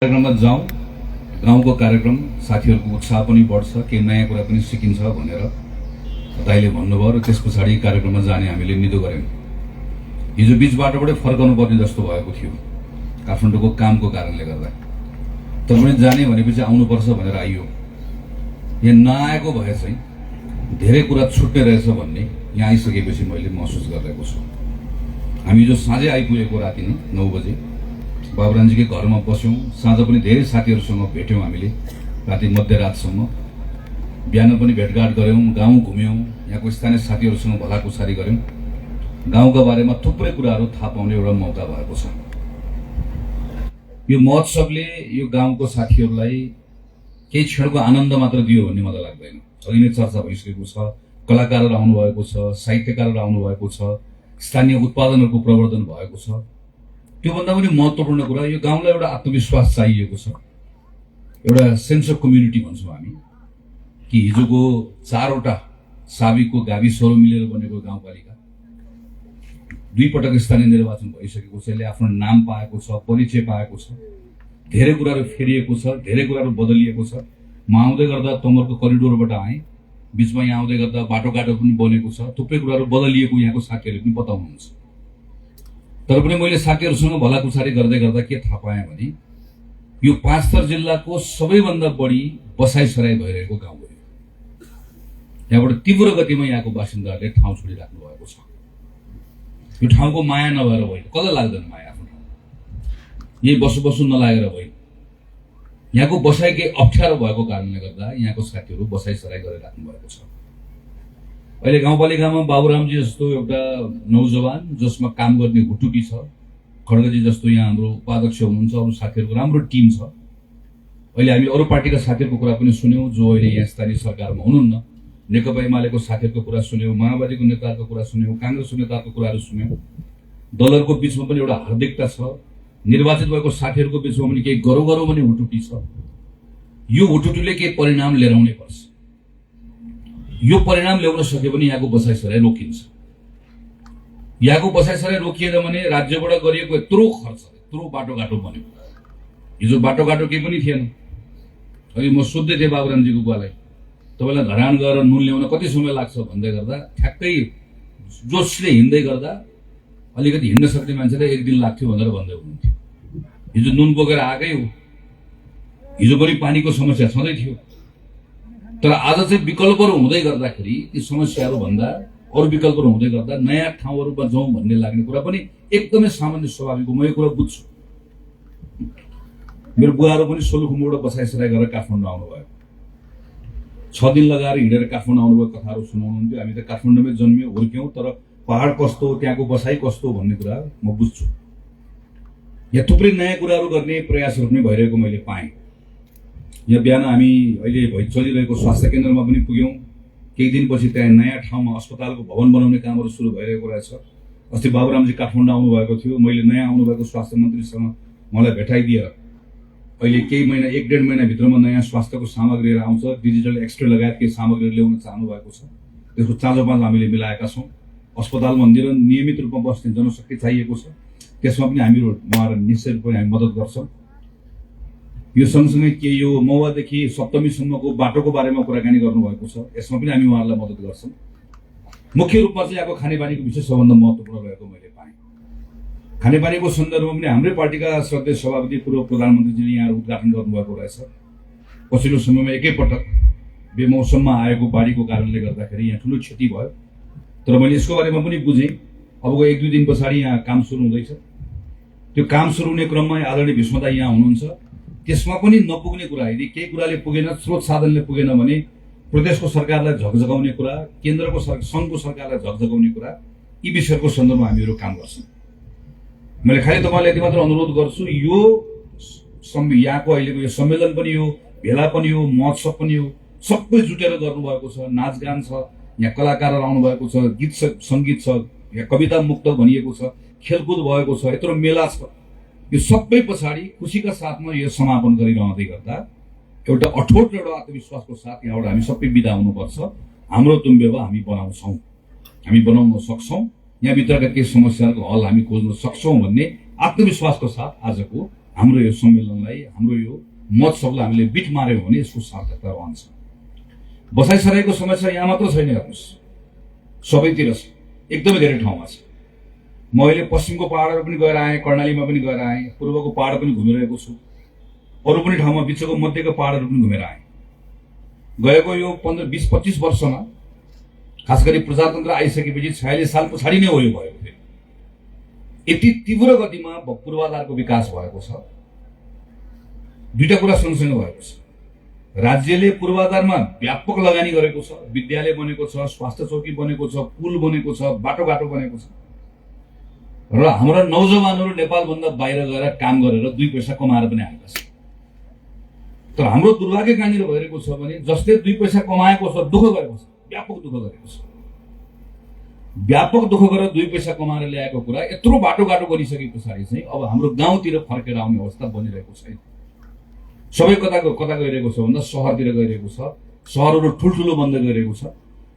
कार्यक्रममा जाउँ, गाउँको कार्यक्रम साथीहरूको उत्साह पनि बढ्छ, केही नयाँ कुरा पनि सिकिन्छ भनेर दाइले भन्नुभयो र त्यस पछाडि कार्यक्रममा जाने हामीले निधो गर्यौँ। हिजो बीच बाटोबाटै फर्कनु पर्ने जस्तो भएको थियो काठमाडौँको कामको कारणले गर्दा, तर पनि जाने भनेपछि आउनुपर्छ भनेर आइयो। यहाँ नआएको भए चाहिँ धेरै कुरा छुट्ने रहेछ भन्ने यहाँ आइसकेपछि मैले महसुस गरिरहेको छु। हामी हिजो साँझै आइपुगेको राति नै 9 बजे बाबुरामजीकै घरमा बस्यौँ। साँझ पनि धेरै साथीहरूसँग भेट्यौँ हामीले, राति मध्यरातसम्म। बिहान पनि भेटघाट गऱ्यौँ, गाउँ घुम्यौँ, यहाँको स्थानीय साथीहरूसँग भलाकुसारी गऱ्यौँ। गाउँका बारेमा थुप्रै कुराहरू थाहा पाउने एउटा मौका भएको छ। यो महोत्सवले यो गाउँको साथीहरूलाई केही क्षणको आनन्द मात्र दियो भन्ने मलाई लाग्दैन। अघि नै चर्चा भइसकेको छ, कलाकारहरू आउनुभएको छ, साहित्यकारहरू आउनुभएको छ, स्थानीय उत्पादनहरूको प्रवर्धन भएको छ। त्योभन्दा पनि महत्त्वपूर्ण कुरा यो गाउँलाई एउटा आत्मविश्वास चाहिएको छ, एउटा सेन्स अफ कम्युनिटी भन्छौँ हामी। कि हिजोको 4वटा साबिकको गाविसहरू मिलेर बनेको गाउँपालिका 2 पटक स्थानीय निर्वाचन भइसकेको छ। यसले आफ्नो नाम पाएको छ, परिचय पाएको छ, धेरै कुराहरू फेरिएको छ, धेरै कुराहरू बदलिएको छ। म आउँदै गर्दा तमरको करिडोरबाट आएँ, बिचमा यहाँ आउँदै गर्दा बाटोघाटो पनि बनेको छ, थुप्रै कुराहरू बदलिएको यहाँको साथीहरूले पनि बताउनुहुन्छ। तर पनि मैले साथीहरूसँग भलाकुसारी गर्दै गर्दा के थाहा पाएँ भने यो 5 थर जिल्लाको सबैभन्दा बढी बसाइसराई भइरहेको गाउँ हो। यहाँबाट तीव्र गतिमा यहाँको बासिन्दाहरूले ठाउँ छोडिराख्नु भएको छ। यो ठाउँको माया नभएर होइन, कसलाई लाग्दैन माया आफ्नो ठाउँ, यही बसो नलागेर होइन, यहाँको बसाइ केही अप्ठ्यारो भएको कारणले गर्दा यहाँको साथीहरू बसाइसराई गरिराख्नु भएको छ। अहिले गाउँपालिकामा बाबुरामजी जस्तो एउटा नौजवान जसमा काम गर्ने हुटुटी छ, खड्गजी जस्तो यहाँ हाम्रो उपाध्यक्ष हुनुहुन्छ, अरू साथीहरूको राम्रो टिम छ। अहिले हामी अरू पार्टीका साथीहरूको कुरा पनि सुन्यौँ जो अहिले यहाँ स्थानीय सरकारमा हुनुहुन्न। नेकपा एमालेको साथीहरूको कुरा सुन्यौँ, माओवादीको नेताहरूको कुरा सुन्यौँ, काङ्ग्रेसको नेताहरूको कुराहरू सुन्यौँ। दलहरूको बिचमा पनि एउटा हार्दिकता छ, निर्वाचित भएको साथीहरूको बिचमा पनि केही गरौँ भन्ने हुटुटी छ। यो हुटुटीले केही परिणाम लिएर आउनै पर्छ। यो परिणाम ल्याउन सक्यो भने यहाँको बसाइसराई रोकिन्छ। यहाँको बसाइसराई रोकिएन भने राज्यबाट गरिएको यत्रो खर्च, यत्रो बाटोघाटो बन्यो। हिजो बाटोघाटो केही पनि थिएन। अघि म सोध्दै थिएँ बाबुरामजीको बुवालाई, तपाईँलाई धरान गएर नुन ल्याउन कति समय लाग्छ भन्दै गर्दा ठ्याक्कै जोसले हिँड्दै गर्दा अलिकति हिँड्न सक्ने मान्छेलाई 1 दिन लाग्थ्यो भनेर भन्दै हुनुहुन्थ्यो। हिजो नुन बोकेर आएकै हो। हिजो पनि पानीको समस्या छँदै थियो, तर आज चाहिँ विकल्पहरू हुँदै गर्दाखेरि ती समस्याहरू भन्दा अरू विकल्पहरू हुँदै गर्दा नयाँ ठाउँहरूमा जाउँ भन्ने लाग्ने कुरा पनि एकदमै सामान्य स्वाभाविक हो। म यो कुरा बुझ्छु। मेरो बुवाहरू पनि सोलुखुम्बुबाट बसाइसराई गरेर काठमाडौँ आउनुभयो। 6 दिन लगाएर हिँडेर काठमाडौँ आउनुभयो, कथाहरू सुनाउनुहुन्थ्यो। हामी त काठमाडौँमै जन्मियौँ, हुर्क्यौँ, तर पहाड कस्तो, त्यहाँको बसाइ कस्तो भन्ने कुरा म बुझ्छु। यहाँ थुप्रै नयाँ कुराहरू गर्ने प्रयासहरू पनि भइरहेको मैले पाएँ। यहाँ बिहान हामी अहिले चलिरहेको स्वास्थ्य केन्द्रमा पनि पुग्यौँ। केही दिनपछि त्यहाँ नयाँ ठाउँमा अस्पतालको भवन बनाउने कामहरू सुरु भइरहेको रहेछ। अस्ति बाबुरामजी काठमाडौँ आउनुभएको थियो। मैले नयाँ आउनुभएको स्वास्थ्य मन्त्रीसँग मलाई भेटाइदिएर अहिले केही महिना 1-1.5 महिनाभित्रमा नयाँ स्वास्थ्यको सामग्रीहरू आउँछ, डिजिटल एक्सरे लगायत केही सामग्रीहरू ल्याउन चाहनु भएको छ। त्यसको चाँजोपाँचो हामीले मिलाएका छौँ। अस्पतालमा नियमित रूपमा बस्ने जनशक्ति चाहिएको छ, त्यसमा पनि हामीहरू उहाँहरू निश्चय रूपमा हामी मद्दत गर्छौँ। यो सँगसँगै के यो मौवादेखि सप्तमीसम्मको बाटोको बारेमा कुराकानी गर्नुभएको छ, यसमा पनि हामी उहाँहरूलाई मद्दत गर्छौँ। मुख्य रूपमा चाहिँ यहाँको खानेपानीको विषय सबभन्दा महत्त्वपूर्ण रहेको मैले पाएँ। खानेपानीको सन्दर्भमा पनि हाम्रै पार्टीका श्रद्धेय सभापति पूर्व प्रधानमन्त्रीजीले यहाँ उद्घाटन गर्नुभएको रहेछ। पछिल्लो समयमा एकैपटक बेमौसममा आएको बाढीको कारणले गर्दाखेरि यहाँ ठुलो क्षति भयो, तर मैले यसको बारेमा पनि बुझेँ। अबको 1-2 दिन पछाडि यहाँ काम सुरु हुँदैछ। त्यो काम सुरु हुने क्रममा आदरणीय भीष्मदा यहाँ हुनुहुन्छ। त्यसमा पनि नपुग्ने कुरा, यदि केही कुराले पुगेन, स्रोत साधनले पुगेन भने प्रदेशको सरकारलाई झकझगाउने कुरा, केन्द्रको सङ्घको सरकारलाई झकझगाउने कुरा, यी विषयहरूको सन्दर्भमा हामीहरू काम गर्छौँ। मैले खालि तपाईँलाई यति मात्र अनुरोध गर्छु, यो यहाँको अहिलेको यो सम्मेलन पनि हो, भेला पनि हो, महोत्सव पनि हो, सबै जुटेर गर्नुभएको छ। नाचगान छ, यहाँ कलाकारहरू आउनुभएको छ, गीत सङ्गीत छ, यहाँ कविता मुक्त भनिएको छ, खेलकुद भएको छ, यत्रो मेला छ। यो सबै पछाडि खुसीका साथमा यो समापन गरिरहँदै गर्दा एउटा अठोट एउटा आत्मविश्वासको साथ यहाँबाट हामी सबै बिदा हुनुपर्छ। हाम्रो तुम्बेवा हामी बनाउँछौँ, हामी बनाउन सक्छौँ। यहाँभित्रका केही समस्याहरूको हल हामी खोज्न सक्छौँ भन्ने आत्मविश्वासको साथ आजको हाम्रो यो सम्मेलनलाई, हाम्रो यो महोत्सवलाई हामीले बिट मार्यौँ भने यसको सार्थकता रहन्छ। बसाइसराईको समस्या यहाँ मात्र छैन, हेर्नुहोस्, सबैतिर छ, एकदमै धेरै ठाउँमा छ। म अहिले पश्चिमको पहाडहरू पनि गएर आएँ, कर्णालीमा पनि गएर आएँ, पूर्वको पहाड पनि घुमिरहेको छु, अरू पनि ठाउँमा बिचको मध्यको पहाडहरू पनि घुमेर आएँ। गएको यो 15-20-25 वर्षमा खास गरी प्रजातन्त्र आइसकेपछि 46 साल पछाडि नै हो यो भएको थियो। यति तीव्र गतिमा पूर्वाधारको विकास भएको छ। दुईटा कुरा सँगसँगै भएको छ। राज्यले पूर्वाधारमा व्यापक लगानी गरेको छ, विद्यालय बनेको छ, स्वास्थ्य चौकी बनेको छ, पुल बनेको छ, बाटोघाटो बनेको छ, र हाम्रा नौजवानहरू नेपालभन्दा बाहिर गएर काम गरेर 2 पैसा कमाएर पनि आएका छन्। तर हाम्रो दुर्भाग्य कहाँनिर भइरहेको छ भने जसले 2 पैसा कमाएको छ, दुःख गरेको छ, व्यापक दुःख गरेको छ। व्यापक दुःख गरेर 2 पैसा कमाएर ल्याएको कुरा यत्रो बाटोघाटो गरिसके पछाडि चाहिँ अब हाम्रो गाउँतिर फर्केर आउने अवस्था बनिरहेको छैन। सबै कता गइरहेको छ भन्दा सहरतिर गइरहेको छ, सहरहरू ठुल्ठुलो बन्द गइरहेको छ।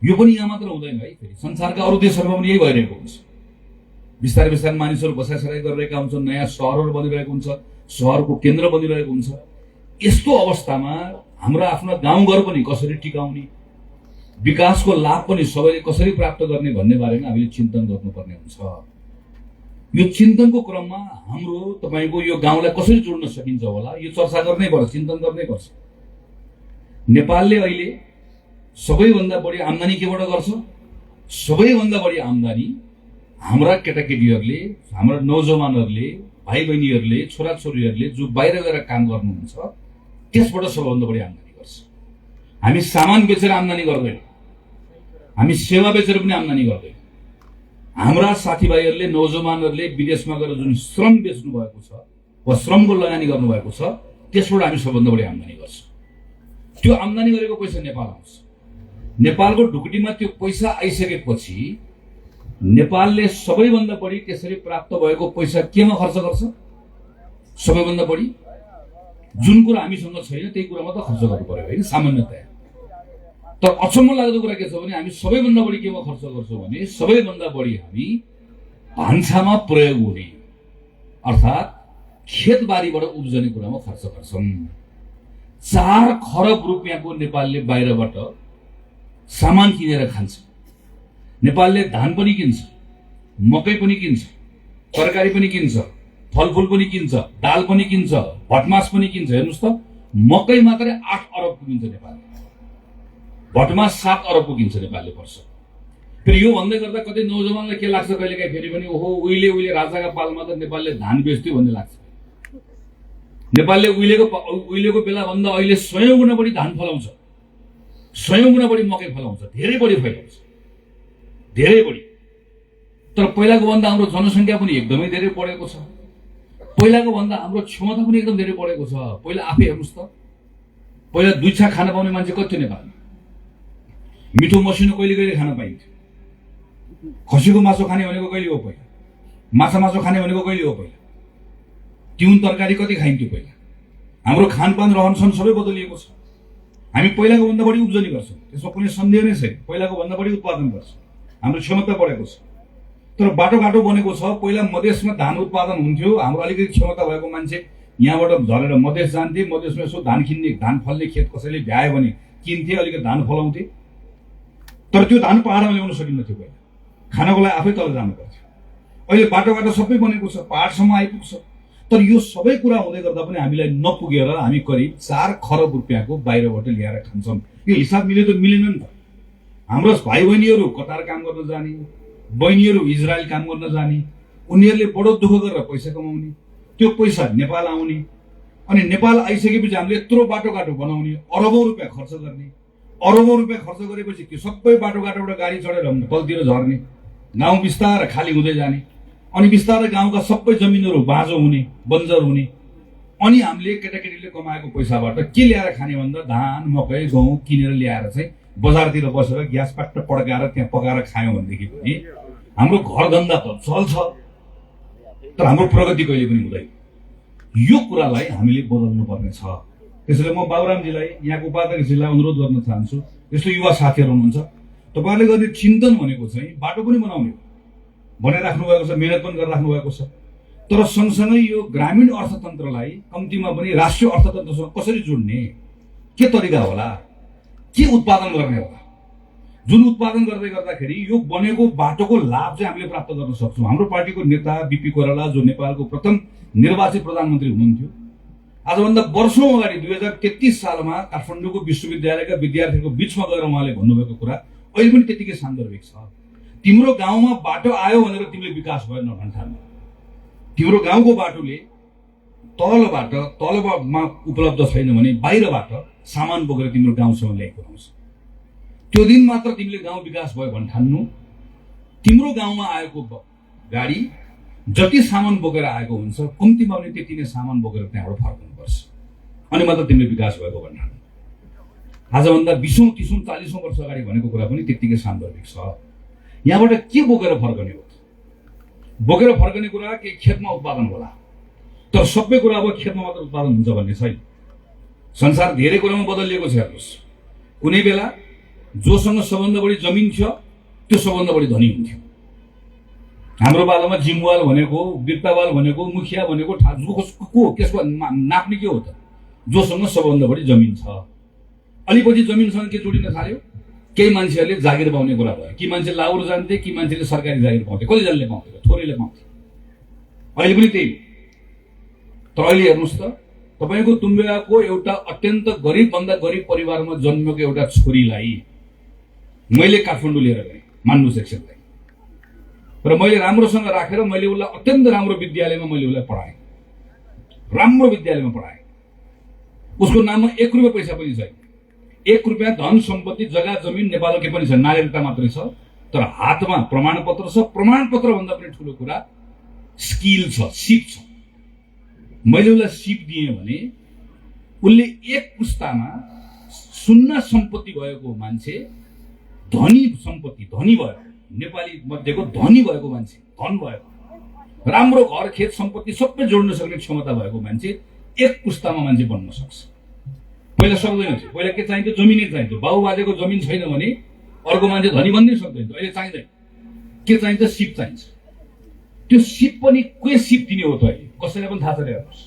यो पनि यहाँ मात्र हुँदैन है, फेरि संसारका अरू देशहरूमा पनि यही भइरहेको हुन्छ। बिस्तारै बिस्तारै मानिसहरू बसाइसराई गरिरहेका हुन्छन्, नयाँ सहरहरू बनिरहेको हुन्छ, सहरको केन्द्र बनिरहेको हुन्छ। यस्तो अवस्थामा हाम्रो आफ्नो गाउँघर पनि कसरी टिकाउने, विकासको लाभ पनि सबैले कसरी प्राप्त गर्ने भन्ने बारेमा हामीले चिन्तन गर्नुपर्ने हुन्छ। यो चिन्तनको क्रममा हाम्रो तपाईको यो गाउँलाई कसरी जोड्न सकिन्छ होला, यो चर्चा गर्नै पर्छ, चिन्तन गर्नै पर्छ। नेपालले अहिले सबैभन्दा बढी आम्दानी केबाट गर्छ? सबैभन्दा बढी आम्दानी हाम्रा केटाकेटीहरूले, हाम्रा नौजवानहरूले, भाइ बहिनीहरूले, छोराछोरीहरूले जो बाहिर गएर काम गर्नुहुन्छ त्यसबाट सबैभन्दा बढी आम्दानी गर्छ। हामी सामान बेचेर आम्दानी गर्दैनौँ, हामी सेवा बेचेर पनि आम्दानी गर्दैनौँ। हाम्रा साथीभाइहरूले, नौजवानहरूले विदेशमा गएर जुन श्रम बेच्नु भएको छ वा श्रमको लगानी गर्नुभएको छ त्यसबाट हामी सबभन्दा बढी आम्दानी गर्छौँ। त्यो आम्दानी गरेको पैसा नेपाल आउँछ। नेपालको ढुकुटीमा त्यो पैसा आइसकेपछि नेपालले सबैभन्दा बढी त्यसरी प्राप्त भएको पैसा केमा खर्च गर्छ? सबैभन्दा बढी जुन कुरा हामीसँग छैन त्यही कुरामा त खर्च गर्नु पर्यो होइन, सामान्यतया। तर अचम्म लाग्दो कुरा के छ भने हामी सबैभन्दा बढी केमा खर्च गर्छौँ भने सबैभन्दा बढी हामी भान्सामा प्रयोग हुने अर्थात् खेतबारीबाट उब्जने कुरामा खर्च गर्छौँ। 4 खरब रुपियाँको नेपालले बाहिरबाट सामान किनेर खान्छ। नेपालले धान पनि किन्छ, मकै पनि किन्छ, तरकारी पनि किन्छ, फलफुल पनि किन्छ, दाल पनि किन्छ, भटमास पनि किन्छ। हेर्नुहोस् त, मकै मात्रै 8 अरबको किन्छ नेपालले, भटमास 7 अरबको किन्छ नेपालले वर्ष। फेरि यो भन्दै गर्दा कतै नौजवानलाई के लाग्छ कहिलेकाहीँ फेरि पनि ओहो उहिले राजाका पालमा त नेपालले धान बेच्थ्यो भन्ने लाग्छ। नेपालले उहिलेको बेला भन्दा अहिले 100 गुणा बढी धान फलाउँछ, 100 गुणा बढी मकै फलाउँछ, धेरै बढी फैलाउँछ, धेरै बढी। तर पहिलाको भन्दा हाम्रो जनसङ्ख्या पनि एकदमै धेरै बढेको छ, पहिलाको भन्दा हाम्रो क्षमता पनि एकदम धेरै बढेको छ। पहिला आफै हेर्नुहोस् त, पहिला 2 छाक खान पाउने मान्छे कति थियो नेपालमा? मिठो मसिनो कहिले खान पाइन्थ्यो। खसीको मासु खाने भनेको कहिले हो पहिला? माछा खाने भनेको कहिले हो पहिला? तिउन तरकारी कति खाइन्थ्यो पहिला? हाम्रो खानपान रहनसहन सबै बदलिएको छ। हामी पहिलाको भन्दा बढी उब्जनी गर्छौँ, त्यसमा कुनै सन्देह नै छैन। पहिलाको भन्दा बढी उत्पादन गर्छौँ, हाम्रो क्षमता बढेको छ। तर बाटोघाटो बनेको छ। पहिला मधेसमा धान उत्पादन हुन्थ्यो, हाम्रो अलिकति क्षमता भएको मान्छे यहाँबाट झरेर मधेस जान्थे, मधेसमा यसो धान किन्ने, धान फल्ने खेत कसैले भ्यायो भने किन्थे, अलिकति धान फलाउँथे। तर त्यो धान पहाडमा ल्याउन सकिन्न थियो पहिला, खानको लागि आफै तल जानु पर्थ्यो। अहिले बाटोघाटो सबै बनेको छ, पहाडसम्म आइपुग्छ। तर यो सबै कुरा हुँदै गर्दा पनि हामीलाई नपुगेर हामी करिब 4 खरब रुपियाँको बाहिरबाट ल्याएर खान्छौँ। यो हिसाब मिले त मिलेन नि त। हाम्रो भाइ बहिनीहरू कतार काम गर्न जाने, बहिनीहरू इजरायल काम गर्न जाने, उनीहरूले बडो दुःख गरेर पैसा कमाउने, त्यो पैसा नेपाल आउने, अनि नेपाल आइसकेपछि हामीले यत्रो बाटोघाटो बनाउने, अरबौं रुपियाँ खर्च गर्ने। अरबौं रुपियाँ खर्च गरेपछि त्यो सबै बाटोघाटोबाट गाडी चढेर तलतिर झर्ने, गाउँ बिस्तारै खाली हुँदै जाने, अनि बिस्तारै गाउँका सबै जमिनहरू बाँझो हुने, बन्जर हुने। अनि हामीले केटाकेटीले कमाएको पैसाबाट के ल्याएर खाने भन्दा धान, मकै, गहुँ किनेर ल्याएर चाहिँ बजारतिर बसेर ग्यास पाट्ट पड्काएर त्यहाँ पकाएर खायौँ भनेदेखि पनि हाम्रो घर धन्दा त चल्छ, तर हाम्रो प्रगति कहिले पनि हुँदैन। यो कुरालाई हामीले बदल्नु पर्ने छ। त्यसैले म बाबुरामजीलाई, यहाँको उपाध्यक्षजीलाई अनुरोध गर्न चाहन्छु, यस्तो युवा साथीहरू हुनुहुन्छ, तपाईँहरूले गर्ने चिन्तन भनेको चाहिँ बाटो पनि बनाउने हो, बनाइराख्नु भएको छ, मेहनत पनि गरिराख्नु भएको छ। तर सँगसँगै यो ग्रामीण अर्थतन्त्रलाई कम्तीमा पनि राष्ट्रिय अर्थतन्त्रसँग कसरी जोड्ने, के तरिका होला, के उत्पादन गर्ने होला, जुन उत्पादन गर्दै गर्दाखेरि यो बनेको बाटोको लाभ चाहिँ हामीले प्राप्त गर्न सक्छौँ। हाम्रो पार्टीको नेता बीपी कोइराला, जो नेपालको प्रथम निर्वाचित प्रधानमन्त्री हुनुहुन्थ्यो, आजभन्दा वर्षौं अगाडि 2033 सालमा काठमाडौँको विश्वविद्यालयका विद्यार्थीहरूको बीचमा गएर उहाँले भन्नुभएको कुरा अहिले पनि त्यतिकै सान्दर्भिक छ। तिम्रो गाउँमा बाटो आयो भनेर तिमीले विकास भयो नभन्ठान। तिम्रो गाउँको बाटोले तलमा उपलब्ध छैन भने बाहिरबाट सामान बोकेर तिम्रो गाउँसम्म ल्याइपुर्याउँछ। त्यो दिन मात्र तिमीले गाउँ विकास भयो भन्ठान्नु। तिम्रो गाउँमा आएको गाडी जति सामान बोकेर आएको हुन्छ, कम्तीमा पनि त्यति नै सामान बोकेर त्यहाँबाट फर्कनुपर्छ, अनि मात्र तिमीले विकास भएको भन्ठान्नु। आजभन्दा 20औं 30औं 40औं वर्ष अगाडि भनेको कुरा पनि त्यतिकै सान्दर्भिक छ। यहाँबाट के बोकेर फर्कने हो? बोकेर फर्कने कुरा के खेतमा उत्पादन होला, तर सबै कुरा अब खेतमा मात्र उत्पादन हुन्छ भन्ने छैन। संसार धेरै कुरामा बदलिएको छ। हेर्नुहोस्, कुनै बेला जोसँग सबभन्दा बढी जमिन थियो त्यो सबभन्दा बढी धनी हुन्थ्यो। हाम्रो पालामा जिम्वाल भनेको, बिर्तावाल भनेको, मुखिया भनेको को त्यसको नाप्ने के हो त? जोसँग सबभन्दा बढी जमिन छ। अलिपछि जमिनसँग के जोडिन थाल्यो? केही मान्छेहरूले जागिर पाउने कुरा भयो। कि मान्छे लाउर जान्थे, कि मान्छेले सरकारी जागिर पाउँथे, कतिजनाले पाउँथे, थोरैले पाउँथे। अहिले पनि त्यही। तर अहिले हेर्नुहोस् त, तपाईको तुम्बेको एउटा अत्यन्त गरिबभन्दा गरिब परिवारमा जन्मेको एउटा छोरीलाई मैले काठमाडौँ लिएर गएँ, मान्नु सेक्सनलाई, र मैले राम्रोसँग राखेर मैले उसलाई अत्यन्त राम्रो विद्यालयमा मैले उसलाई पढाएँ, राम्रो विद्यालयमा पढाएँ। उसको नाममा 1 रुपैयाँ पैसा पनि छैन। 1 रुपैयाँ धन सम्पत्ति जग्गा जमिन नेपालमा के पनि छैन, नागरिकता मात्रै छ। तर हातमा प्रमाणपत्र छ। प्रमाणपत्र भन्दा पनि ठुलो कुरा स्किल छ, सिप छ। मैले उसलाई सिप दिएँ भने उसले 1 पुस्तामा शून्य सम्पत्ति भएको मान्छे धनी सम्पत्ति धनी भयो, नेपाली मध्येको धनी भएको मान्छे, धन भएको, राम्रो घर खेत सम्पत्ति सबै जोड्न सक्ने क्षमता भएको मान्छे 1 पुस्तामा मान्छे बन्न सक्छ। पहिला सक्दैन थियो। पहिला के चाहिन्थ्यो? जमिनै चाहिन्थ्यो। बाबुबाजेको जमिन छैन भने अर्को मान्छे धनी बन्नै सक्दैन। अहिले चाहिँदैन। के चाहिन्छ? सिप चाहिन्छ। त्यो सिप पनि के सिप दिने हो त? अहिले कसैलाई पनि थाहा छैन। हेर्नुहोस्,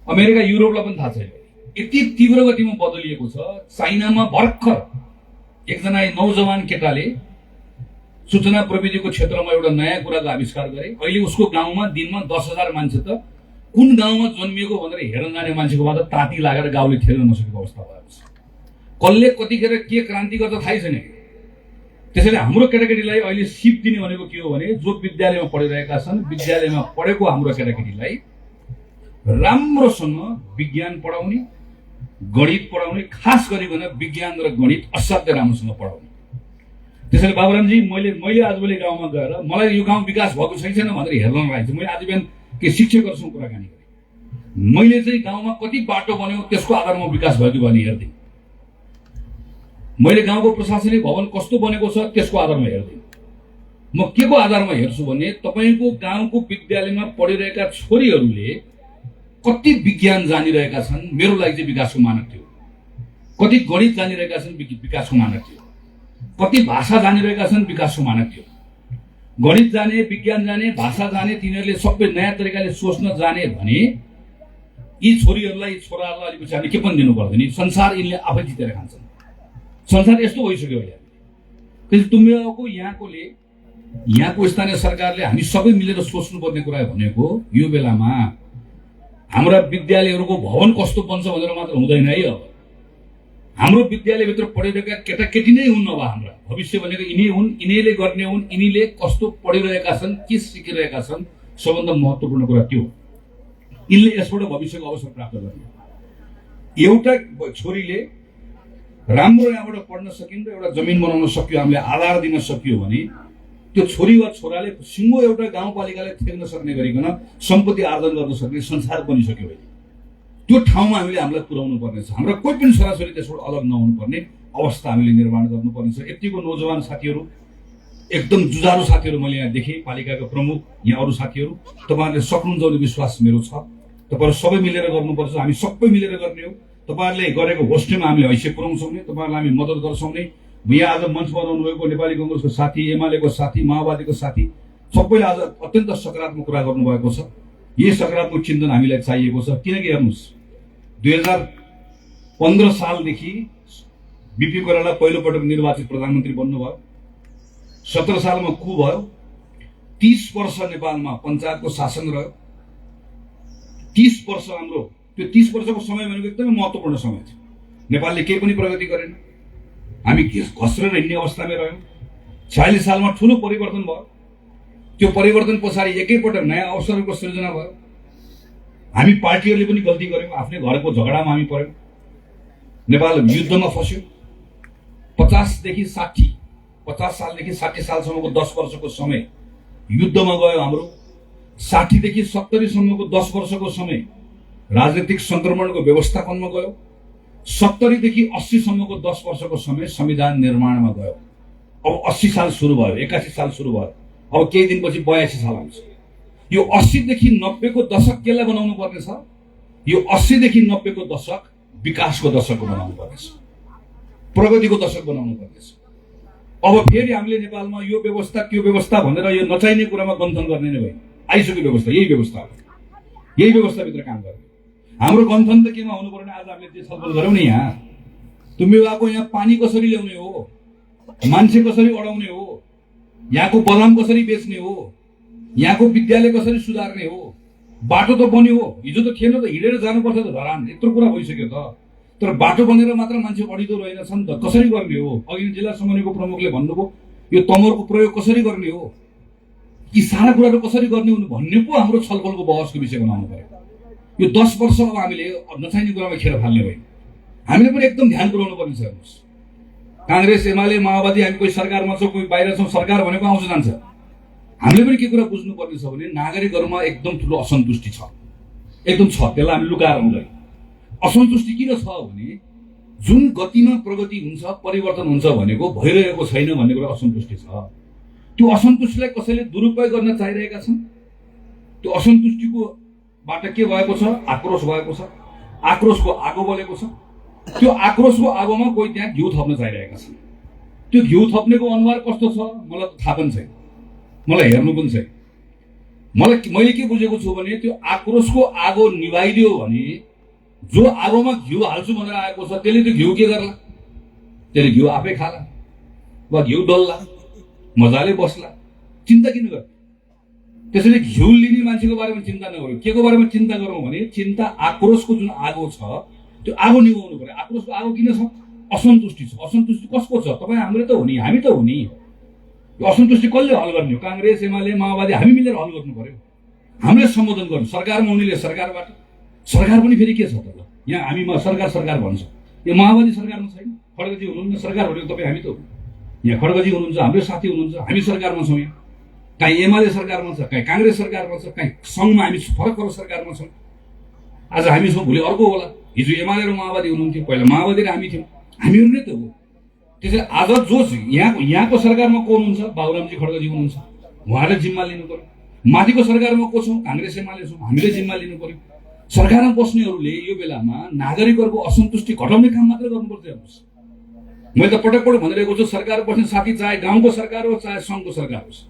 अमेरिका युरोपलाई पनि थाहा छैन। यति तीव्र गतिमा बदलिएको छ। चाइनामा भर्खर एकजना नौजवान केटाले सूचना प्रविधिको क्षेत्रमा एउटा नयाँ कुराको आविष्कार गरे। अहिले उसको गाउँमा दिनमा 10,000 मान्छे त कुन गाउँमा जन्मिएको भनेर हेर्न जाने मान्छेको बाद ताती लागेर गाउँले ठेल्न नसकेको अवस्था भएको छ। कसले कतिखेर के क्रान्ति गर्दा थाहै छैन। त्यसैले हाम्रो केटाकेटीलाई अहिले सिप दिने भनेको के हो भने, जो विद्यालयमा पढिरहेका छन्, विद्यालयमा पढेको हाम्रो केटाकेटीलाई राम्रोसँग विज्ञान पढाउने, गणित पढाउने, खास गरिकन विज्ञान र गणित असाध्यै राम्रोसँग पढाउने। त्यसैले बाबुरामजी, मैले आजभोलि गाउँमा गएर मलाई यो गाउँ विकास भएको छैन भनेर हेर्न लाग्छ। मैले आज बिहान के शिक्षकहरूसँग कुराकानी गरेँ। मैले चाहिँ गाउँमा कति बाटो बन्यो त्यसको आधारमा विकास भयो कि भने हेर्दिनँ। मैले गाउँको प्रशासनिक भवन कस्तो बनेको छ त्यसको आधारमा हेर्दिनँ। म के को आधारमा हेर्छु भने तपाईको गाउँको विद्यालयमा पढिरहेका छोरीहरूले कति विज्ञान जानिरहेका छन्, मेरो लागि चाहिँ विकासको मानक थियो। कति गणित जानिरहेका छन्, विकासको मानक थियो। कति भाषा जानिरहेका छन्, विकासको मानक थियो। गणित जाने, विज्ञान जाने, भाषा जाने, तिनीहरूले सबै नयाँ तरिकाले सोच्न जाने भने यी छोरीहरूलाई, छोराहरूलाई अलिकति हामीले के पनि दिनु पर्दैन। संसार यिनले आफै जितेर खान्छन्। संसार यस्तो भइसक्यो अहिले। त्यसले तुम्बेको यहाँको स्थानीय सरकारले हामी सबै मिलेर सोच्नुपर्ने कुरा भनेको यो बेलामा हाम्रा विद्यालयहरूको भवन कस्तो बन्छ भनेर मात्र हुँदैन है। अब हाम्रो विद्यालयभित्र पढिरहेका केटाकेटी नै हुन्। अब हाम्रा भविष्य भनेको यिनै हुन्, यिनैले गर्ने हुन्। यिनीले कस्तो पढिरहेका छन्, के सिकिरहेका छन्, सबभन्दा महत्त्वपूर्ण कुरा त्यो हो। यिनले यसबाट भविष्यको अवसर प्राप्त गर्ने। एउटा छोरीले राम्रो यहाँबाट पढ्न सकिन्छ, एउटा जमिन बनाउन सक्यो, हामीले आधार दिन सक्यो भने त्यो छोरी वा छोराले सिङ्गो एउटा गाउँपालिकालाई थेग्न सक्ने गरिकन सम्पत्ति आर्जन गर्न सक्ने संसार बनिसक्यो अहिले। त्यो ठाउँमा हामीलाई पुर्याउनु पर्ने छ। हाम्रा कोही पनि छोराछोरी त्यसबाट अलग नहुनु पर्ने अवस्था हामीले निर्माण गर्नुपर्ने छ। यतिको नौजवान साथीहरू, एकदम जुझारु साथीहरू मैले यहाँ देखेँ, पालिकाका प्रमुख, यहाँ अरू साथीहरू, तपाईँहरूले सक्नुहुन्छ भन्ने विश्वास मेरो छ। तपाईँहरू सबै मिलेर गर्नुपर्छ। हामी सबै मिलेर गर्ने हो। तपाईँहरूले गरेको होस्टेमा हामीले हैसियत पुर्याउँछौँ नि, तपाईँहरूलाई हामी मद्दत गर्छौँ नि। यहाँ आज मञ्च बनाउनु भएको नेपाली कांग्रेसको साथी, एमालेको साथी, माओवादीको साथी, सबैले आज अत्यन्त सकारात्मक कुरा गर्नुभएको छ। यही सकारात्मक चिन्तन हामीलाई चाहिएको छ, किनकि हेर्नुहोस् 2015 सालदेखि बिपी कोइराला पहिलोपटक निर्वाचित प्रधानमन्त्री बन्नुभयो। 17 सालमा कु भयो। 30 वर्ष नेपालमा पञ्चायतको शासन रह्यो। 30 वर्ष हाम्रो त्यो 30 वर्षको समय भनेको एकदमै महत्त्वपूर्ण समय थियो। नेपालले केही पनि प्रगति गरेन, हामी घस्रेर हिँड्ने अवस्थामा रह्यौँ। 46 सालमा ठुलो परिवर्तन भयो। त्यो परिवर्तन पछाडि एकैपटक नयाँ अवसरहरूको सृजना भयो। हामी पार्टीहरूले पनि गल्ती गर्यौँ, आफ्नै घरको झगडामा हामी पर्यौँ। नेपाल युद्धमा फस्यो। 50 सालदेखि 60 सालसम्मको 10 वर्षको समय युद्धमा गयो हाम्रो। 60 देखि 70 सम्मको 10 वर्षको समय राजनीतिक संक्रमणको व्यवस्थापनमा गयो। 70 देखि 80 सम्मको 10 वर्षको समय संविधान निर्माणमा गयो। अब 80 साल सुरु भयो, 81 साल सुरु भयो, अब केही दिनपछि 82 साल आउँछ। यो 80 देखि 90 को दशक केलाई बनाउनु पर्नेछ? यो 80 देखि 90 को दशक विकासको दशक बनाउनु पर्नेछ, प्रगतिको दशक बनाउनु पर्नेछ। अब फेरि हामीले नेपालमा यो व्यवस्था त्यो व्यवस्था भनेर यो नचाहिने कुरामा गन्थन गर्ने नै भयो। आइसक्यो व्यवस्था, यही व्यवस्था हो, यही व्यवस्थाभित्र काम गर्ने। हाम्रो गन्थन त केमा हुनु पर्ने? आज हामीले जे छलफल गरौँ नि, यहाँ तुम्बेवाको यहाँ पानी कसरी ल्याउने हो, मान्छे कसरी अडाउने हो, यहाँको बदाम कसरी बेच्ने हो, यहाँको विद्यालय कसरी सुधार्ने हो। बाटो त बन्यो हो, हिजो त थिएन त, हिँडेर जानुपर्छ त धरान, यत्रो कुरा भइसक्यो त। तर बाटो बनेर मात्र मान्छे अडिँदो रहेनछ नि त, कसरी गर्ने हो? अघि जिल्ला समन्वयको प्रमुखले भन्नुभयो यो तमरको प्रयोग कसरी गर्ने हो, यी सारा कुराहरू कसरी गर्ने हो भन्ने पो हाम्रो छलफलको बहसको विषय बनाउनु पर्यो। यो 10 वर्ष अब हामीले नचाहिने कुरामा खेर फाल्ने भयो। हामीले पनि एकदम ध्यान पुर्याउनु पर्ने छ। हेर्नुहोस्, काङ्ग्रेस एमाले माओवादी हामी कोही सरकारमा छौँ, कोही बाहिर छौँ, सरकार भनेको आउँछ जान्छ। हामीले पनि के कुरा बुझ्नुपर्ने छ भने नागरिकहरूमा एकदम ठुलो असन्तुष्टि छ, एकदम छ। त्यसलाई हामी लुकाएर हुँदैन। असन्तुष्टि किन छ भने जुन गतिमा प्रगति हुन्छ, परिवर्तन हुन्छ भनेको भइरहेको छैन भन्ने कुरा असन्तुष्टि छ। त्यो असन्तुष्टिलाई कसैले दुरुपयोग गर्न चाहिरहेका छन्। त्यो असन्तुष्टिको बाट के भएको छ? आक्रोश भएको छ, आक्रोशको आगो बलेको छ। त्यो आक्रोशको आगोमा कोही त्यहाँ घिउ थप्न चाहिरहेका छन्। त्यो घिउ थप्नेको अनुहार कस्तो छ मलाई त थाहा पनि छैन, मलाई हेर्नु पनि छैन। मैले के बुझेको छु भने त्यो आक्रोशको आगो निभाइदियो भने जो आगोमा घिउ हाल्छु भनेर आएको छ त्यसले त्यो घिउ के गर्ला? त्यसले घिउ आफै खाला वा घिउ डल्ला, मजाले बस्ला। चिन्ता किन गर्ने? त्यसैले घिउ लिने मान्छेको बारेमा चिन्ता नगरौँ। के को बारेमा चिन्ता गरौँ भने चिन्ता आक्रोशको जुन आगो छ त्यो आगो निभाउनु पर्यो। आक्रोशको आगो किन छ? असन्तुष्टि छ। असन्तुष्टि कसको छ? तपाईँ हाम्रो त हो नि, हामी त हो नि। यो असन्तुष्टि कसले हल गर्ने हो? काङ्ग्रेस एमाले माओवादी हामी मिलेर हल गर्नु पर्यो। हामीले सम्बोधन गर्नु, सरकारमा हुनेले सरकारबाट। सरकार पनि फेरि के छ त? यहाँ हामी सरकार सरकार भन्छ, यो माओवादी सरकारमा छैन। खड्गजी हुनुहुन्छ, सरकार भनेको तपाईँ हामी त हो। यहाँ खड्गजी हुनुहुन्छ, हाम्रो साथी हुनुहुन्छ, हामी सरकारमा छौँ। यहाँ कहीँ एमाले सरकारमा छ, कहीँ काङ्ग्रेस सरकारमा छ, कहीँ सङ्घमा हामी फरक फरक सरकारमा छौँ। आज हामी छौँ, भोलि अर्को होला। हिजो एमाले र माओवादी हुनुहुन्थ्यो, पहिला माओवादी र हामी थियौँ, हामीहरू नै त हो। त्यसैले आज जो यहाँको सरकारमा को हुनुहुन्छ? बाबुरामजी खड्गजी हुनुहुन्छ, उहाँले जिम्मा लिनु पर्यो। माथिको सरकारमा को छौँ? काङ्ग्रेस एमाले छौँ, हामीले जिम्मा लिनु पर्यो। सरकारमा बस्नेहरूले यो बेलामा नागरिकहरूको असन्तुष्टि घटाउने काम मात्र गर्नुपर्छ। हेर्नुहोस्, मैले त पटक पटक भनिरहेको छु, सरकार बस्ने साथी चाहे गाउँको सरकार होस् चाहे सङ्घको सरकार होस्,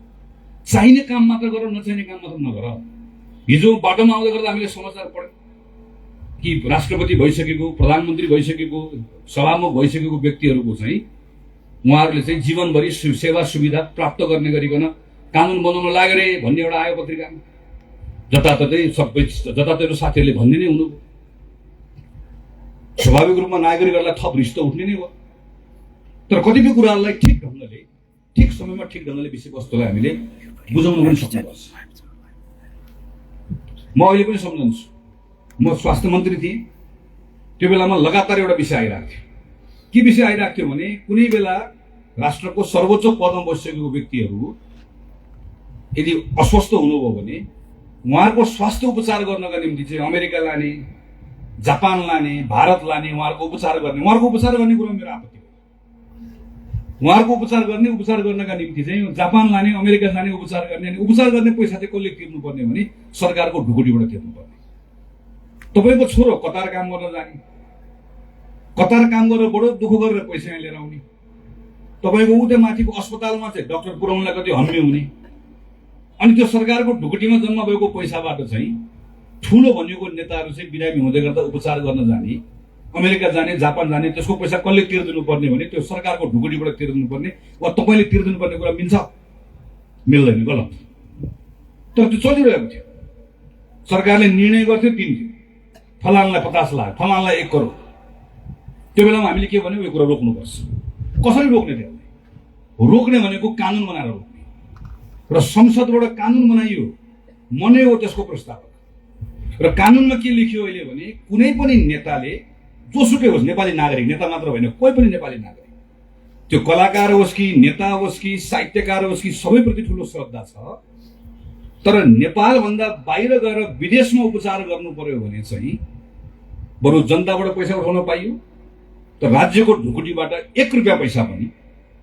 चाहिने काम मात्र गर, नचाहिने काम मात्र नगर। हिजो बाटोमा आउँदै गर्दा हामीले समाचार पढ्यौँ कि राष्ट्रपति भइसकेको, प्रधानमन्त्री भइसकेको, सभामुख भइसकेको व्यक्तिहरूको चाहिँ उहाँहरूले चाहिँ जीवनभरि सेवा सुविधा प्राप्त गर्ने गरिकन कानुन बनाउन लाग्यो रे भन्ने एउटा आयो पत्रिकामा। जताततै सबै जताततै साथीहरूले भन्ने नै हुनु। स्वाभाविक रूपमा नागरिकहरूलाई थप रिस त उठ्ने नै भयो। तर कतिपय कुराहरूलाई ठिक ढङ्गले, ठिक समयमा ठिक ढङ्गले विषयवस्तुलाई हामीले बुझाउनु पनि सक्नुपर्छ। म अहिले पनि सम्झन्छु, म स्वास्थ्य मन्त्री थिएँ, त्यो बेलामा लगातार एउटा विषय आइरहेको थियो। के विषय आइरहेको थियो भने कुनै बेला राष्ट्रको सर्वोच्च पदमा बसिसकेको व्यक्तिहरू यदि अस्वस्थ हुनुभयो भने उहाँहरूको स्वास्थ्य उपचार गर्नका निम्ति चाहिँ अमेरिका लाने, जापान लाने, भारत लाने, उहाँहरूको उपचार गर्ने कुरो मेरो आपत्ति हो। उहाँहरूको उपचार गर्नका निम्ति चाहिँ जापान लाने, अमेरिका लाने, उपचार गर्ने, अनि उपचार गर्ने पैसा चाहिँ कसले तिर्नुपर्ने भने सरकारको ढुकुटीबाट तिर्नुपर्ने। तपाईँको छोरो कतार काम गर्न जाने, कतार काम गरेर बडो दुःख गरेर पैसा यहाँ लिएर आउने, तपाईँको उतै माथिको अस्पतालमा चाहिँ डाक्टर पुर्याउनलाई कति हम्मे हुने, अनि त्यो सरकारको ढुकुटीमा जम्मा भएको पैसाबाट चाहिँ ठुलो भनेको नेताहरू चाहिँ बिरामी हुँदै गर्दा उपचार गर्न जाने, अमेरिका जाने, जापान जाने, त्यसको पैसा कसले तिर्दिनु पर्ने भने त्यो सरकारको ढुकुटीबाट तिर्दिनु पर्ने वा तपाईँले तिर्दिनु पर्ने कुरा मिल्छ? मिल्दैन, गलत। तर त्यो चलिरहेको थियो। सरकारले निर्णय गर्थ्यो, दिन्थ्यो, फलानलाई 50 लाख, फलानलाई 1 करोड। त्यो बेलामा हामीले के भन्यौँ? यो कुरा रोक्नुपर्छ। कसरी रोक्ने थियो? रोक्ने भनेको कानुन बनाएर रोक्ने, र संसदबाट कानुन बनाइयो, मनै हो त्यसको प्रस्ताव। र कानुनमा के लेखियो अहिले भने कुनै पनि नेताले, जोसुकै होस्, नेपाली नागरिक, नेता मात्र होइन, कोही पनि नेपाली नागरिक, त्यो कलाकार होस् कि नेता होस् कि साहित्यकार होस् कि सबैप्रति ठुलो श्रद्धा छ। तर नेपालभन्दा बाहिर गएर विदेशमा उपचार गर्नु पर्यो भने चाहिँ बरु जनताबाट पैसा उठाउन पाइयो, तर राज्यको ढुकुटीबाट 1 रुपियाँ पैसा पनि,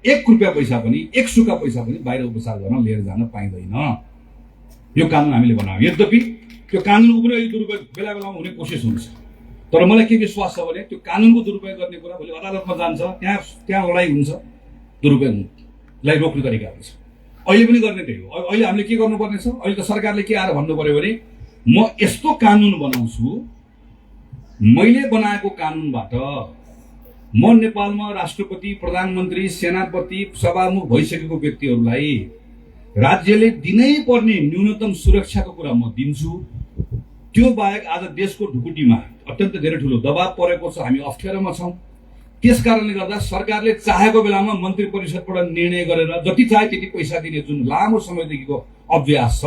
1 रुपियाँ पैसा पनि, 1 सुका पैसा पनि बाहिर उपचार गर्न लिएर जान पाइँदैन। यो कानुन हामीले बनायौँ। यद्यपि त्यो कानुनको पनि दुरुपयोग बेला बेलामा हुने कोसिस हुन्छ। तर मलाई के विश्वास छ भने त्यो कानुनको दुरुपयोग गर्ने कुरा भोलि अदालतमा जान्छ, त्यहाँ लडाइँ हुन्छ, दुरुपयोगलाई रोक्ने तरिका हुन्छ। अहिले पनि गर्ने त्यही हो। अहिले हामीले के गर्नुपर्ने छ? अहिले त सरकारले के आएर भन्नु पर्यो भने म यस्तो कानुन बनाउँछु, मैले बनाएको कानुनबाट म नेपालमा राष्ट्रपति, प्रधानमन्त्री, सेनापति, सभामुख भइसकेको व्यक्तिहरूलाई राज्यले दिनै पर्ने न्यूनतम सुरक्षाको कुरा म दिन्छु। त्यो बाहेक आज देशको ढुकुटीमा अत्यन्त धेरै ठुलो दबाव परेको छ, हामी अप्ठ्यारोमा छौँ। त्यस कारणले गर्दा सरकारले चाहेको बेलामा मन्त्री परिषदबाट निर्णय गरेर जति चाहे त्यति पैसा दिने जुन लामो समयदेखिको अभ्यास छ,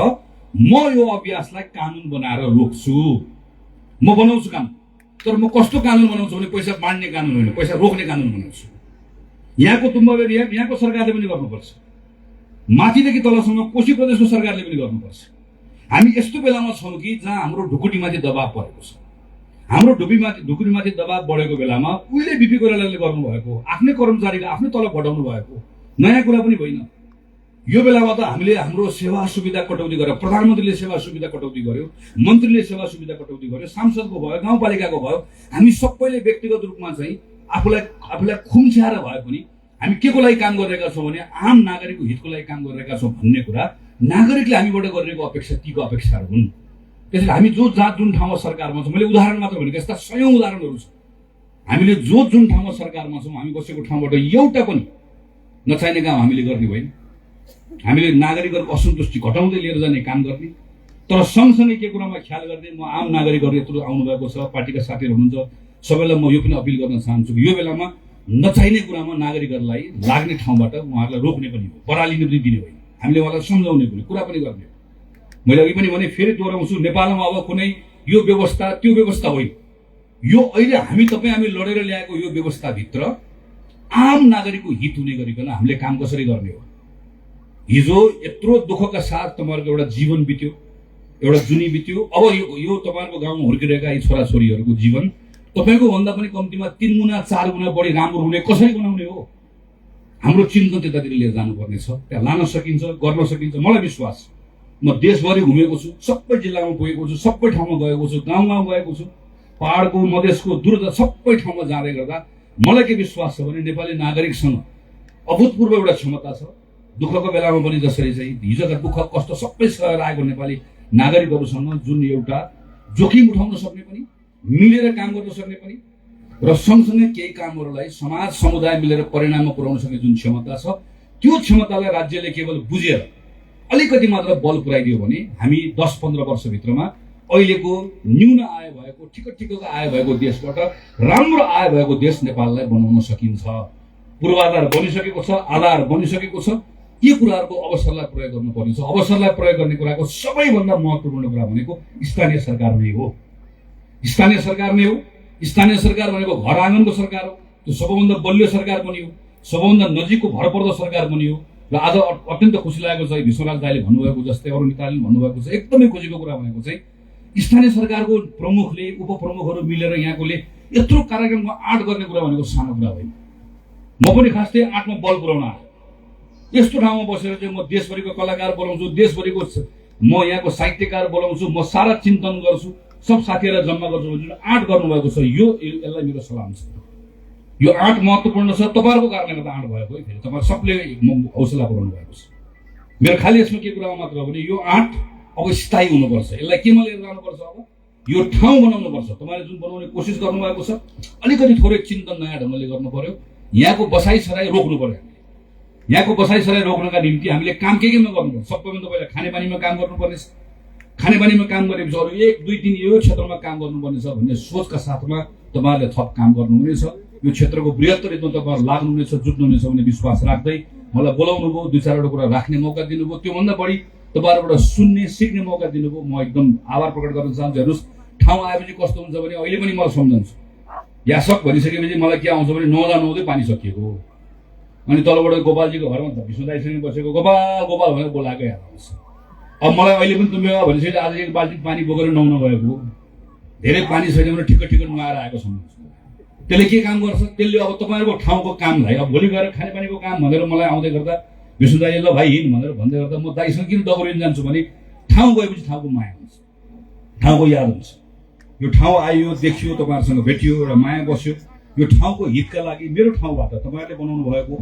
म यो अभ्यासलाई कानुन बनाएर रोक्छु। म बनाउँछु कानुन, तर म कस्तो कानुन बनाउँछु भने पैसा बाँड्ने कानुन होइन, पैसा रोक्ने कानुन बनाउँछु। यहाँको तुम्बावेर यहाँको सरकारले पनि गर्नुपर्छ, माथिदेखि तलसम्म कोशी प्रदेशको सरकारले पनि गर्नुपर्छ। हामी यस्तो बेलामा छौँ कि जहाँ हाम्रो ढुकुटीमाथि दबाव परेको छ। हाम्रो ढुकुटीमाथि दबाव बढेको बेलामा उहिले बिपी कोइरालाले गर्नुभएको, आफ्नै कर्मचारीले आफ्नै तलब घटाउनु भएको नयाँ कुरा पनि होइन। यो बेलामा त हामीले हाम्रो सेवा सुविधा कटौती गरेर, प्रधानमन्त्रीले सेवा सुविधा कटौती गर्यो, मन्त्रीले सेवा सुविधा कटौती गर्यो, सांसदको भयो, गाउँपालिकाको भयो। हामी सबैले व्यक्तिगत रूपमा चाहिँ आफूलाई खुम्च्याएर भए पनि हामी के को लागि काम गरिरहेका छौँ भने आम नागरिकको हितको लागि काम गरिरहेका छौँ भन्ने कुरा नागरिकले हामीबाट गरिरहेको अपेक्षा तीको अपेक्षाहरू हुन्। त्यसैले हामी जुन ठाउँमा सरकारमा छौँ, मैले उदाहरण मात्र भनेको, यस्ता 100औं उदाहरणहरू छ। हामीले जुन ठाउँमा सरकारमा छौँ, हामी बसेको ठाउँबाट एउटा पनि नचाहिने काम हामीले गर्ने होइन। हामीले नागरिकहरूको असन्तुष्टि घटाउँदै लिएर जाने काम गर्ने। तर सँगसँगै के कुरामा ख्याल गर्दै म आम नागरिकहरू यत्रो आउनुभएको छ, पार्टीका साथीहरू हुनुहुन्छ, सबैलाई म यो पनि अपिल गर्न चाहन्छु कि यो बेलामा नचाहिने कुरामा नागरिकहरूलाई लाग्ने ठाउँबाट उहाँहरूलाई रोक्ने पनि हो, बरालिने पनि दिने होइन, हामीले उहाँलाई सम्झाउने पनि, कुरा पनि गर्ने हो। मैले अघि पनि भने, फेरि दोहोऱ्याउँछु, नेपालमा अब कुनै यो व्यवस्था त्यो व्यवस्था होइन। यो अहिले हामी लडेर ल्याएको यो व्यवस्थाभित्र आम नागरिकको हित हुने गरिकन हामीले काम कसरी गर्ने हो। हिजो यत्रो दुःखका साथ तपाईँहरूको एउटा जीवन बित्यो, एउटा जुनी बित्यो। अब यो तपाईँहरूको गाउँमा हुर्किरहेका यी छोराछोरीहरूको जीवन तपाईँको भन्दा पनि कम्तीमा 3 गुणा 4 गुणा बढी राम्रो हुने कसरी बनाउने हो? हाम्रो चिन्तन त्यतातिर लिएर जानुपर्ने छ। त्यहाँ लान सकिन्छ, गर्न सकिन्छ। मलाई विश्वास छ। म देशभरि घुमेको छु, सबै जिल्लामा पुगेको छु, सबै ठाउँमा गएको छु, गाउँमा गएको छु, पहाडको, मधेसको, दूर सबै ठाउँमा जाँदै गर्दा मलाई के विश्वास छ भने नेपाली नागरिकसँग अभूतपूर्व एउटा क्षमता छ। दुःखको बेलामा पनि जसरी चाहिँ हिजोका दुःख कष्ट सबै सहेर आएको नेपाली नागरिकहरूसँग जुन एउटा जोखिम उठाउन सक्ने पनि, मिलेर काम गर्न सक्ने पनि, र सँगसँगै केही कामहरूलाई समाज समुदाय मिलेर परिणाममा पुर्याउन सक्ने जुन क्षमता छ, त्यो क्षमतालाई राज्यले केवल बुझेर अलिकति मात्र बल पुर्याइदियो भने हामी 10-15 वर्षभित्रमा अहिलेको न्यून आय भएको, ठिक्कको आय भएको देशबाट राम्रो आय भएको देश नेपाललाई बनाउन सकिन्छ। पूर्वाधार बनिसकेको छ, आधार बनिसकेको छ। यी कुराहरूको अवसरलाई प्रयोग गर्नुपर्ने छ। अवसरलाई प्रयोग गर्ने कुराको सबैभन्दा महत्त्वपूर्ण कुरा भनेको स्थानीय सरकार नै हो। स्थानीय सरकार नै हो। स्थानीय सरकार भनेको घर आँगनको सरकार हो। त्यो सबैभन्दा बलियो सरकार पनि हो, सबैभन्दा नजिकको भरपर्दो सरकार पनि हो। र आज अत्यन्त खुसी लागेको छ विश्वराज दाइले भन्नुभएको जस्तै, अरू नेताले भन्नुभएको छ, एकदमै खुसीको कुरा भनेको चाहिँ स्थानीय सरकारको प्रमुखले, उपप्रमुखहरू मिलेर यहाँकोले यत्रो कार्यक्रममा आँट गर्ने कुरा भनेको सानो कुरा होइन। म पनि खास चाहिँ आँटमा बल पुर्याउन आएँ। यस्तो ठाउँमा बसेर चाहिँ म देशभरिको कलाकार बोलाउँछु, देशभरिको म यहाँको साहित्यकार बोलाउँछु, म सारा चिन्तन गर्छु, सब साथीहरूलाई जम्मा गर्छु जुन आँट गर्नुभएको छ, यसलाई मेरो सलाम छ। यो आँट महत्त्वपूर्ण छ। तपाईँहरूको कारणले गर्दा आँट भएको है। फेरि तपाईँ सबले हौसला पुर्याउनु भएको छ। मेरो खालि यसमा के कुरामा मात्र हो भने यो आँट अब स्थायी हुनुपर्छ। यसलाई केमा लिएर जानुपर्छ? अब यो ठाउँ बनाउनुपर्छ। तपाईँले जुन बनाउने कोसिस गर्नुभएको छ अलिकति थोरै चिन्तन नयाँ ढङ्गले गर्नु पर्यो। यहाँको बसाइसराई रोक्नु पर्यो। हामीले यहाँको बसाइसराई रोक्नका निम्ति हामीले काम केमा गर्नुपर्छ? सबैभन्दा पहिला खानेपानीमा काम गर्नुपर्ने छ। खानेपानीमा काम गरेपछि अरू 1, 2, 3 यो क्षेत्रमा काम गर्नुपर्ने छ भन्ने सोचका साथमा तपाईँहरूले थप काम गर्नुहुनेछ। यो क्षेत्रको बृहत्तर हितमा तपाईँहरू लाग्नुहुनेछ, जुट्नुहुनेछ भन्ने विश्वास राख्दै मलाई बोलाउनु भयो, 2-4वटा कुरा राख्ने मौका दिनुभयो। त्योभन्दा बढी तपाईँहरूबाट सुन्ने सिक्ने मौका दिनुभयो। म एकदम आभार प्रकट गर्न चाहन्छु। हेर्नुहोस्, ठाउँ आएपछि कस्तो हुन्छ भने अहिले पनि मलाई सम्झन्छु, या सक भनिसकेपछि मलाई के आउँछ भने नहुँदै पानी सकिएको हो। अनि तलबाट गोपालजीको घरमा त विष्णुदाईसँग बसेको गोपाल गोपाल भनेर बोलाएकै याद आउँछ। अब मलाई अहिले पनि तुम्बेवा भनिसकेपछि आज 1 बाल्टी पानी बोकेर नुहाउन गएको, धेरै पानी छैन भने ठिक्क नुहाएर आएको सम्झन्छु। त्यसले के काम गर्छ? त्यसले अब तपाईँहरूको ठाउँको कामलाई अब भोलि गएर खानेपानीको काम भनेर मलाई आउँदै गर्दा विष्णुदाईले ल भाइ हिँड भनेर भन्दै गर्दा म दाईसँग किन दगुरिन जान्छु भने ठाउँ गएपछि ठाउँको माया हुन्छ, ठाउँको याद हुन्छ। यो ठाउँ आइयो, देखियो, तपाईँहरूसँग भेटियो र माया बस्यो। यो ठाउँको हितका लागि मेरो ठाउँबाट तपाईँहरूले बनाउनु भएको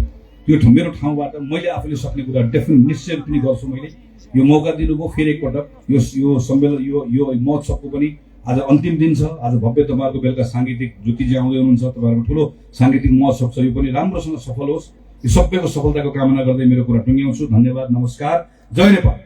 यो मेरो ठाउँबाट मैले आफूले सक्ने कुरा डेफिनेट निश्चय पनि गर्छु। मैले यो मौका दिनुभयो फेरि एकपटक। यो सम्मेलन यो महोत्सवको पनि आज अन्तिम दिन छ। आज भव्य तपाईँहरूको बेलुका साङ्गीतिक ज्योतिजी आउँदै हुनुहुन्छ। तपाईँहरूको ठुलो साङ्गीतिक महोत्सव छ। यो पनि राम्रोसँग सफल होस्। यो सबैको सफलताको कामना गर्दै मेरो कुरा टुङ्ग्याउँछु। धन्यवाद, नमस्कार, जय नेपाल।